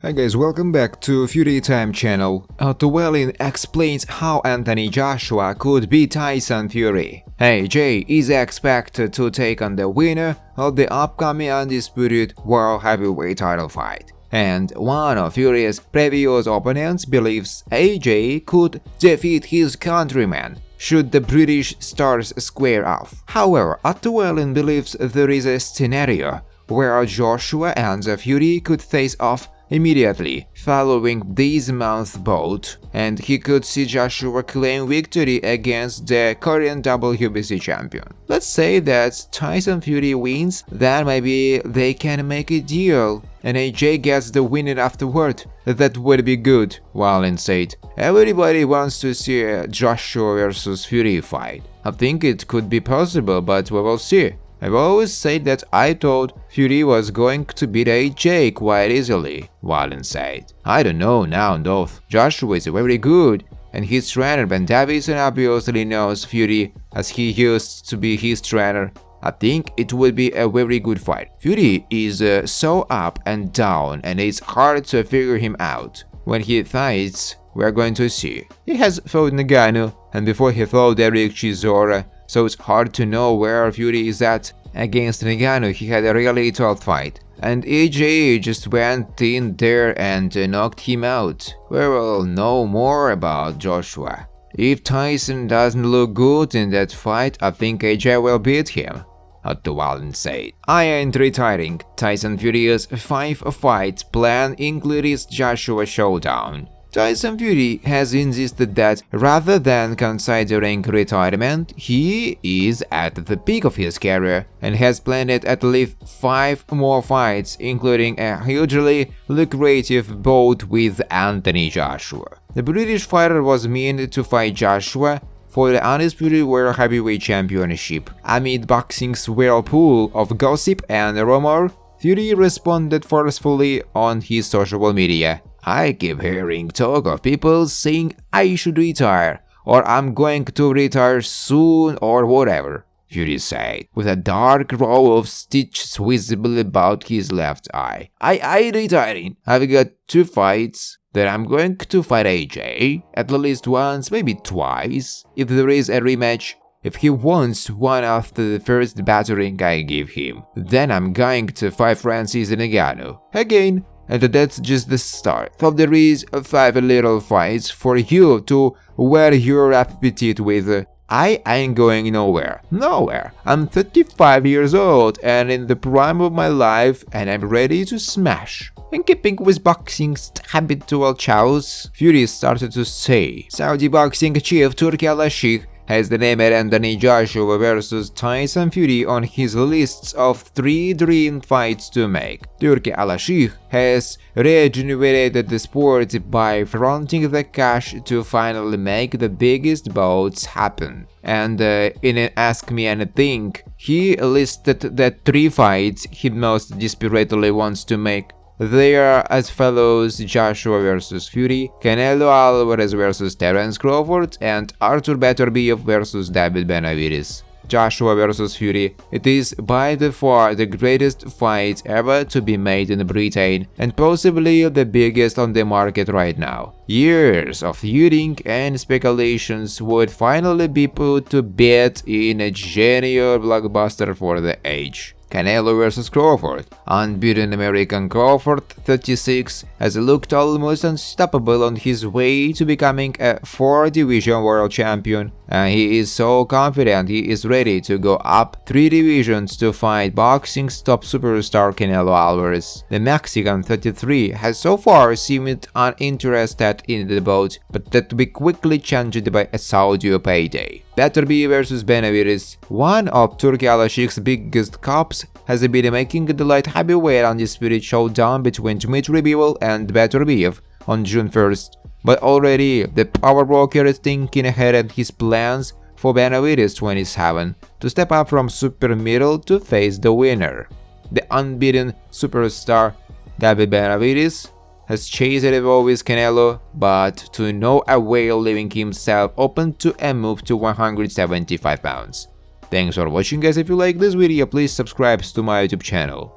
Hi guys, welcome back to Fury Time channel. Llewellyn explains how Anthony Joshua could beat Tyson Fury. AJ is expected to take on the winner of the upcoming undisputed World Heavyweight title fight. And one of Fury's previous opponents believes AJ could defeat his countryman should the British stars square off. However, Llewellyn believes there is a scenario where Joshua and Fury could face off immediately following this month's bout, and he could see Joshua claim victory against the current WBC champion. Let's say that Tyson Fury wins, then maybe they can make a deal and AJ gets the winner afterward. That would be good, Wallen said. Everybody wants to see a Joshua versus Fury fight. I think it could be possible, but we will see. I've always said that I thought Fury was going to beat AJ quite easily, Wallen said. I don't know now though. Joshua is very good, and his trainer Ben Davison obviously knows Fury as he used to be his trainer. I think it will be a very good fight. Fury is so up and down, and it's hard to figure him out. When he fights, we're going to see. He has fought Ngannou, and before he fought Eric Chisora, so it's hard to know where Fury is at. Against Ngannou, he had a really tough fight, and AJ just went in there and knocked him out. We will know more about Joshua. If Tyson doesn't look good in that fight, I think AJ will beat him, Llewellyn said. I ain't retiring. Tyson Fury's 5 fights plan includes Joshua showdown. Tyson Fury has insisted that rather than considering retirement, he is at the peak of his career and has planned at least 5 more fights, including a hugely lucrative bout with Anthony Joshua. The British fighter was meant to fight Joshua for the undisputed World Heavyweight Championship. Amid boxing's whirlpool of gossip and rumor, Fury responded forcefully on his social media. I keep hearing talk of people saying I should retire, or I'm going to retire soon, or whatever, Fury said, with a dark row of stitches visible about his left eye. I retiring. I've got 2 fights that I'm going to fight AJ at least once, maybe twice, if there is a rematch. If he wants one after the first battering I give him, then I'm going to fight Francis Ngannou again. And that's just the start. So there is 5 little fights for you to wear your appetite with. I ain't going nowhere. Nowhere. I'm 35 years old and in the prime of my life, and I'm ready to smash. In keeping with boxing's habitual choice, Fury started to say. Saudi boxing chief Turki Al-Sheikh has the name Anthony Joshua versus Tyson Fury on his lists of 3 dream fights to make. Turki Al-Sheikh has regenerated the sport by fronting the cash to finally make the biggest bouts happen. And in an Ask Me Anything, he listed the 3 fights he most desperately wants to make. They are as follows: Joshua vs Fury, Canelo Alvarez vs Terence Crawford, and Arthur Beterbiev vs David Benavidez. Joshua vs Fury. It is by far the greatest fight ever to be made in Britain, and possibly the biggest on the market right now. Years of feuding and speculations would finally be put to bed in a genuine blockbuster for the age. Canelo vs Crawford. Unbeaten American Crawford, 36, has looked almost unstoppable on his way to becoming a 4-division world champion, and he is so confident he is ready to go up 3 divisions to fight boxing's top superstar Canelo Alvarez. The Mexican, 33, has so far seemed uninterested in the bout, but that will be quickly changed by a Saudi payday. Beterbiev vs Benavidez. One of Turki Al-Sheikh's biggest cops has been making the light heavyweight undisputed showdown between Dmitry Bivol and Beterbiev on June 1st. But already, the power broker is thinking ahead at his plans for Benavidez, 27, to step up from super middle to face the winner. The unbeaten superstar David Benavidez has chased it with Canelo, but to no avail, leaving himself open to a move to 175 pounds. Thanks for watching guys. If you like this video, please subscribe to my YouTube channel.